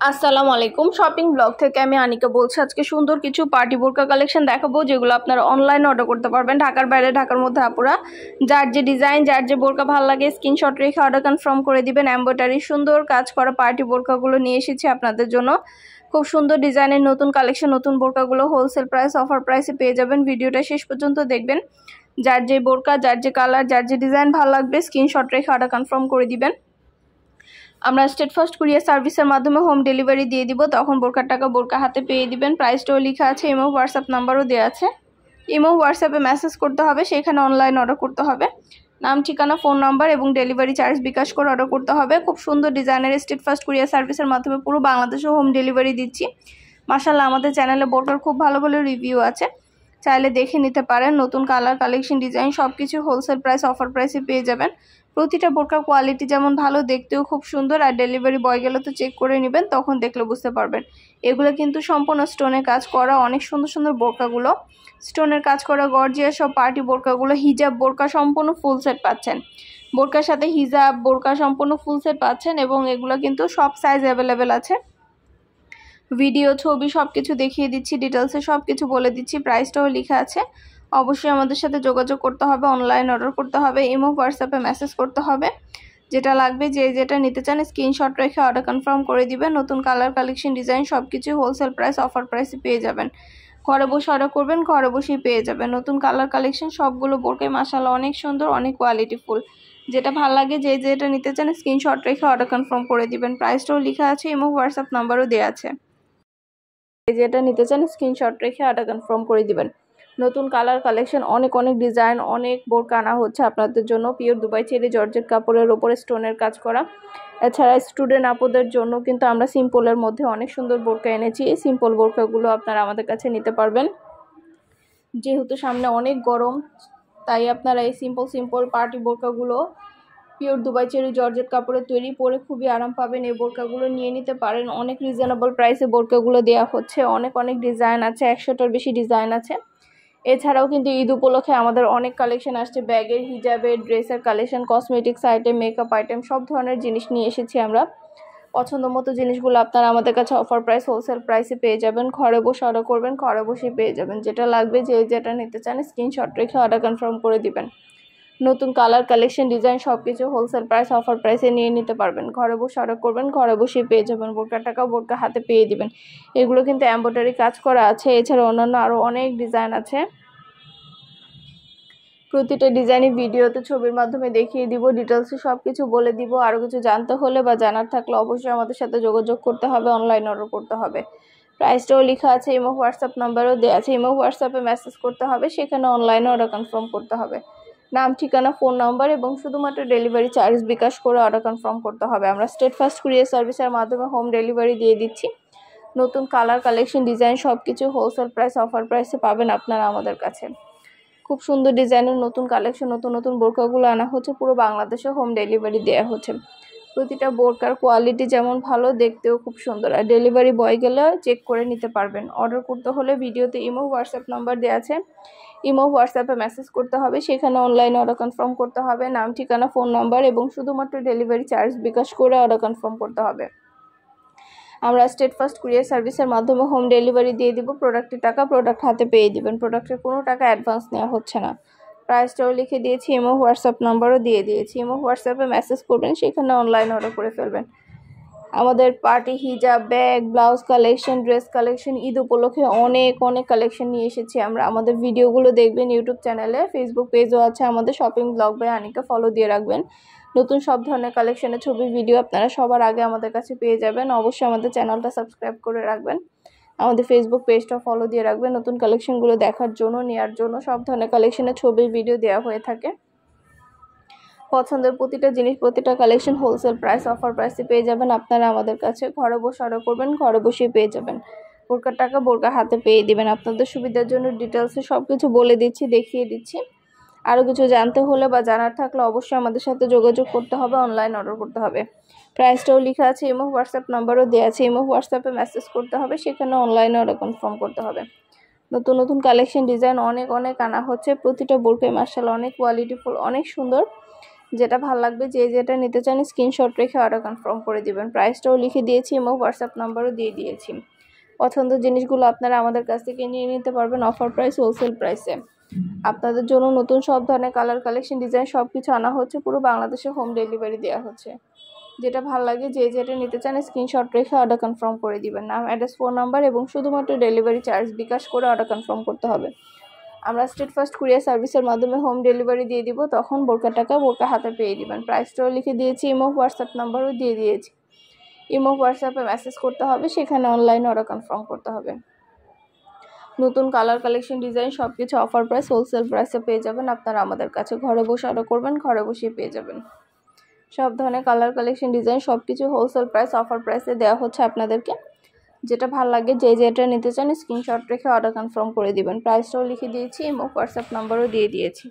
আসসালামু আলাইকুম shopping blog থেকে আমি আনিকা বলছি। আজকে সুন্দর কিছু পার্টি বোরকা কালেকশন দেখাবো, যেগুলো আপনারা অনলাইনে অর্ডার করতে পারবেন। ঢাকার বাইরে, ঢাকার মধ্যে আপুরা যার যে ডিজাইন, যার যে বোরকা ভালো লাগে স্ক্রিনশট রেখে অর্ডার কনফার্ম করে দিবেন। এমব্রয়ডারি সুন্দর কাজ করা পার্টি বোরকাগুলো নিয়ে এসেছি আপনাদের জন্য। খুব সুন্দর ডিজাইনের নতুন কালেকশন, নতুন বোরকাগুলো হোলসেল প্রাইস, অফার প্রাইসে পেয়ে যাবেন। ভিডিওটা শেষ পর্যন্ত দেখবেন। যার যে বোরকা, যার যে কালার, যার যে ডিজাইন ভালো লাগবে স্ক্রিনশট রেখে অর্ডার কনফার্ম করে দিবেন। আমরা স্টেট ফার্স্ট কুরিয়ার সার্ভিসের মাধ্যমে হোম ডেলিভারি দিয়ে দিব। তখন বোরকার টাকা বোরকা হাতে পেয়ে দিবেন। প্রাইসটাও লেখা আছে, ইমো হোয়াটসঅ্যাপ নাম্বারও দেওয়া আছে। ইমো হোয়াটসঅ্যাপে মেসেজ করতে হবে, সেখানে অনলাইন অর্ডার করতে হবে। নাম, ঠিকানা, ফোন নাম্বার এবং ডেলিভারি চার্জ বিকাশ করে অর্ডার করতে হবে। খুব সুন্দর ডিজাইনের স্টেট ফার্স্ট কুরিয়ার সার্ভিসের মাধ্যমে পুরো বাংলাদেশে হোম ডেলিভারি দিচ্ছি। মাশাআল্লাহ, আমাদের চ্যানেলে বোরকার খুব ভালো ভালো রিভিউ আছে, চাইলে দেখে নিতে পারেন। নতুন কালার, কালেকশন, ডিজাইন সব কিছু হোলসেল প্রাইস, অফার প্রাইসে পেয়ে যাবেন। প্রতিটা বোরকার কোয়ালিটি যেমন ভালো, দেখতেও খুব সুন্দর। আর ডেলিভারি বয় গেলে তো চেক করে নেবেন, তখন দেখলে বুঝতে পারবেন। এগুলো কিন্তু সম্পূর্ণ স্টোনের কাজ করা, অনেক সুন্দর সুন্দর বোরকাগুলো স্টোনের কাজ করা গর্জিয়াস সব পার্টি বোরকাগুলো। হিজাব বোরকা সম্পূর্ণ ফুল সেট পাচ্ছেন, বোরকার সাথে হিজাব বোরকা সম্পূর্ণ ফুল সেট পাচ্ছেন। এবং এগুলো কিন্তু সব সাইজ অ্যাভেলেবেল আছে। ভিডিও, ছবি সব কিছু দেখিয়ে দিচ্ছি, ডিটেলসে সব কিছু বলে দিচ্ছি। প্রাইসটাও লেখা আছে। অবশ্যই আমাদের সাথে যোগাযোগ করতে হবে, অনলাইন অর্ডার করতে হবে, ইমো হোয়াটসঅ্যাপে মেসেজ করতে হবে। যেটা লাগবে, যে যেটা নিতে চান স্ক্রিনশট রেখে অর্ডার কনফার্ম করে দিবেন। নতুন কালার, কালেকশন, ডিজাইন সব কিছু হোলসেল প্রাইস, অফার প্রাইসে পেয়ে যাবেন। ঘরে বসে অর্ডার করবেন, ঘরে বসেই পেয়ে যাবেন। নতুন কালার, কালেকশন সবগুলো বোরকাই মাশাআল্লাহ অনেক সুন্দর, অনেক কোয়ালিটিফুল। যেটা ভালো লাগে, যে যেটা নিতে চান স্ক্রিনশট রেখে অর্ডার কনফার্ম করে দিবেন। প্রাইসটাও লেখা আছে, ইমো হোয়াটসঅ্যাপ নাম্বারও দেওয়া আছে। যেটা নিতে চান স্ক্রিনশট রেখে অর্ডার কনফার্ম করে দিবেন। নতুন কালার, কালেকশন, অনেক অনেক ডিজাইন, অনেক বোরকা আনা হচ্ছে আপনাদের জন্য। পিওর দুবাই চেরি জর্জেট কাপড়ের ওপরে স্টোনের কাজ করা। এছাড়া স্টুডেন্ট আপুদের জন্য কিন্তু আমরা সিম্পলের মধ্যে অনেক সুন্দর বোরকা এনেছি। এই সিম্পল বোরকাগুলো আপনারা আমাদের কাছে নিতে পারবেন। যেহেতু সামনে অনেক গরম, তাই আপনারা এই সিম্পল পার্টি বোরকাগুলো পিওর দুবাই চেরি জর্জেট কাপড়ের তৈরি, পরে খুবই আরাম পাবেন। এই বোরকাগুলো নিয়ে নিতে পারেন। অনেক রিজনেবল প্রাইসে বোরকাগুলো দেওয়া হচ্ছে। অনেক অনেক ডিজাইন আছে, 100টার বেশি ডিজাইন আছে। এছাড়াও কিন্তু ঈদ উপলক্ষে আমাদের অনেক কালেকশন আসছে। ব্যাগের, হিজাবের, ড্রেসের collection, cosmetics item, makeup item সব ধরনের জিনিস নিয়ে এসেছি আমরা। পছন্দ মতো জিনিসগুলো আপনারা আমাদের কাছে অফার প্রাইস, হোলসেল প্রাইসে পেয়ে যাবেন। ঘরে বসে অর্ডার করবেন, ঘরে বসেই পেয়ে যাবেন। যেটা লাগবে, যে যেটা নিতে চান স্ক্রিনশট রেখে অর্ডার কনফার্ম করে দিবেন। নতুন কালার, কালেকশন, ডিজাইন সব কিছু হোলসেল প্রাইস, অফার প্রাইসে নিয়ে নিতে পারবেন। ঘরে বসে অর্ডার করবেন, ঘরে বসেই পেয়ে যাবেন। বোরকার টাকা বোরকা হাতে পেয়ে দিবেন। এগুলো কিন্তু এমব্রয়ডারি কাজ করা আছে। এছাড়া অন্যান্য আরও অনেক ডিজাইন আছে। প্রতিটা ডিজাইনের ভিডিওতে ছবির মাধ্যমে দেখিয়ে দিব, ডিটেলসে সব কিছু বলে দিব। আরও কিছু জানতে হলে বা জানার থাকলে অবশ্যই আমাদের সাথে যোগাযোগ করতে হবে, অনলাইন অর্ডার করতে হবে। প্রাইসটাও লেখা আছে, ইমো হোয়াটসঅ্যাপ নাম্বারও দেওয়া আছে। ইমো হোয়াটসঅ্যাপে মেসেজ করতে হবে, সেখানে অনলাইনে অর্ডার কনফার্ম করতে হবে। নাম, ঠিকানা, ফোন নাম্বার এবং শুধুমাত্র ডেলিভারি চার্জ বিকাশ করে অর্ডার কনফার্ম করতে হবে। আমরা স্টেট ফার্স্ট কুরিয়ার সার্ভিসের মাধ্যমে হোম ডেলিভারি দিয়ে দিচ্ছি। নতুন কালার, কালেকশন, ডিজাইন সব কিছু হোলসেল প্রাইস, অফার প্রাইসে পাবেন আপনারা আমাদের কাছে। খুব সুন্দর ডিজাইনের নতুন কালেকশন, নতুন নতুন বোরকাগুলো আনা হচ্ছে। পুরো বাংলাদেশে হোম ডেলিভারি দেওয়া হচ্ছে। প্রতিটা বোরকার কোয়ালিটি যেমন ভালো, দেখতেও খুব সুন্দর। আর ডেলিভারি বয় গেলে চেক করে নিতে পারবেন। অর্ডার করতে হলে ভিডিওতে ইমো হোয়াটসঅ্যাপ নাম্বার দেওয়া আছে, ইমো হোয়াটসঅ্যাপে মেসেজ করতে হবে, সেখানে অনলাইনে অর্ডার কনফার্ম করতে হবে। নাম, ঠিকানা, ফোন নাম্বার এবং শুধুমাত্র ডেলিভারি চার্জ বিকাশ করে অর্ডার কনফার্ম করতে হবে। আমরা স্টেট ফার্স্ট কুরিয়ার সার্ভিসের মাধ্যমে হোম ডেলিভারি দিয়ে দিব। প্রোডাক্টের টাকা প্রোডাক্ট হাতে পেয়ে দিবেন। প্রোডাক্টের কোনো টাকা অ্যাডভান্স নেওয়া হচ্ছে না। প্রাইসটাও লিখে দিয়েছি, ইমো হোয়াটসঅ্যাপ নাম্বারও দিয়ে দিয়েছি। ইমো হোয়াটসঅ্যাপে মেসেজ করবেন, সেখানে অনলাইন অর্ডার করে ফেলবেন। আমাদের পার্টি, হিজাব, bag, blouse collection, dress collection, Eid উপলক্ষে অনেক অনেক কালেকশন নিয়ে এসেছি আমরা। আমাদের ভিডিওগুলো দেখবেন ইউটিউব চ্যানেলে, ফেসবুক পেজও আছে আমাদের, shopping blog by Anika, follow দিয়ে রাখবেন। নতুন সব ধরনের কালেকশনের ছবি, ভিডিও আপনারা সবার আগে আমাদের কাছে পেয়ে যাবেন। অবশ্যই আমাদের চ্যানেলটা সাবস্ক্রাইব করে রাখবেন, আমাদের ফেসবুক পেজটা ফলো দিয়ে রাখবেন। নতুন কালেকশনগুলো দেখার জন্য, নেওয়ার জন্য সব ধরনের কালেকশনের ছবি, ভিডিও দেওয়া হয়ে থাকে। পছন্দের প্রতিটা জিনিস, প্রতিটা কালেকশন হোলসেল প্রাইস, অফার প্রাইসে পেয়ে যাবেন আপনারা আমাদের কাছে। ঘরে বসে অর্ডার করবেন, ঘরে বসেই পেয়ে যাবেন। বোরকার টাকা বোরকা হাতে পেয়ে দিবেন। আপনাদের সুবিধার জন্য ডিটেলসে সব কিছু বলে দিচ্ছি, দেখিয়ে দিচ্ছি। আরও কিছু জানতে হলে বা জানার থাকলে অবশ্যই আমাদের সাথে যোগাযোগ করতে হবে, অনলাইন অর্ডার করতে হবে। প্রাইসটাও লেখা আছে, ইমো হোয়াটসঅ্যাপ নাম্বারও দেওয়া আছে। ইমো হোয়াটসঅ্যাপে মেসেজ করতে হবে, সেখানে অনলাইনে অর্ডার কনফার্ম করতে হবে। নতুন নতুন কালেকশন, ডিজাইন অনেক অনেক আনা হচ্ছে। প্রতিটা বোরকাই মাশাআল্লাহ অনেক কোয়ালিটিফুল, অনেক সুন্দর। যেটা ভালো লাগবে যে যেটা নিতে চান স্ক্রিনশট রেখে অর্ডার কনফার্ম করে দিবেন। প্রাইসটাও লিখে দিয়েছি এবং হোয়াটসঅ্যাপ নাম্বারও দিয়ে দিয়েছি। পছন্দের জিনিসগুলো আপনারা আমাদের কাছ থেকে নিয়ে নিতে পারবেন অফার প্রাইস, হোলসেল প্রাইসে। আপনাদের জন্য নতুন সব ধরনের কালার কালেকশন, ডিজাইন সব কিছু আনা হচ্ছে, পুরো বাংলাদেশে হোম ডেলিভারি দেওয়া হচ্ছে। যেটা ভালো লাগে যে যেটা নিতে চান স্ক্রিনশট রেখে অর্ডার কনফার্ম করে দিবেন। নাম, অ্যাড্রেস, ফোন নাম্বার এবং শুধুমাত্র ডেলিভারি চার্জ বিকাশ করে অর্ডার কনফার্ম করতে হবে। আমরা স্ট্রিট ফাস্ট কুরিয়ার সার্ভিসের মাধ্যমে হোম ডেলিভারি দিয়ে দিব, তখন বোরকার টাকা বোরকা হাতে পেয়ে দিবেন। প্রাইসটাও লিখে দিয়েছি, ইমো হোয়াটসঅ্যাপ নাম্বারও দিয়ে দিয়েছি। ইমো হোয়াটসঅ্যাপে মেসেজ করতে হবে, সেখানে অনলাইনে অর্ডার কনফার্ম করতে হবে। নতুন কালার কালেকশন, ডিজাইন সব কিছু অফার প্রাইস, হোলসেল প্রাইসে পেয়ে যাবেন আপনারা আমাদের কাছে। ঘরে বসে অর্ডার করবেন, ঘরে বসেই পেয়ে যাবেন। সব ধরনের কালার কালেকশন, ডিজাইন সব কিছু হোলসেল প্রাইস, অফার প্রাইসে দেওয়া হচ্ছে আপনাদেরকে। যেটা ভালো লাগে যে যেটা নিতে চান স্ক্রিনশট রেখে অর্ডার কনফার্ম করে দিবেন। প্রাইসটাও লিখে দিয়েছি এবং হোয়াটসঅ্যাপ নাম্বারও দিয়ে দিয়েছি।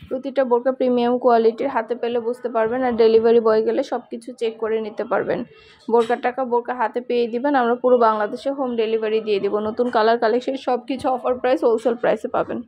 প্রতিটা বোরকা প্রিমিয়াম কোয়ালিটির, হাতে পেলে বুঝতে পারবেন, আর ডেলিভারি বয় গেলে সব কিছু চেক করে নিতে পারবেন। বোরকার টাকা বোরকা হাতে পেয়ে দিবেন, আমরা পুরো বাংলাদেশে হোম ডেলিভারি দিয়ে দিব। নতুন কালার কালেকশন সব কিছু অফার প্রাইস, হোলসেল প্রাইসে পাবেন।